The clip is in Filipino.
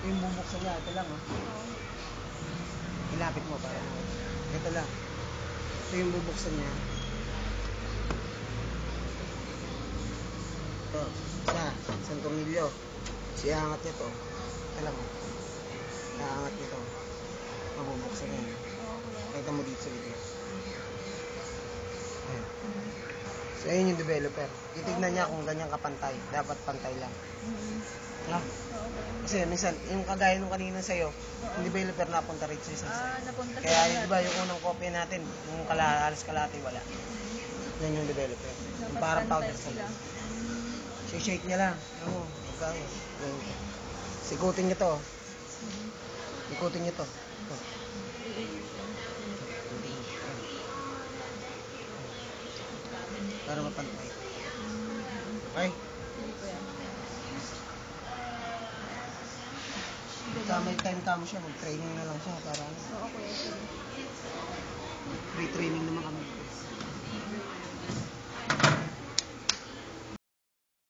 Yung bubuksan niya, ito lang oh. Ilapit mo para ito lang. Ito yung bubuksan niya. Ito, isang tornilyo. Siyangat nito. Ito lang oh. Siyangat nito. Mabubuksan niya. Kita mo dito sa video. Ayan. So, ayun yung developer. Titignan niya kung ganyan kapantay. Dapat pantay lang. No? Kasi minsan, yung kagaya nung kanina sa'yo, yung developer napunta rin sa isa. Napunta Kaya yun, diba, yung unang kopya natin, yung alas kalahati wala. Yan yung developer. Yung parang powder sila. Shake niya lang. Oo, magkaya. Sikutin niyo to. Ikutin niyo to. Ito. Para mapantay. Okay? Pagka may time tamo siya, mag-training na lang siya para ano. Oo, kuya.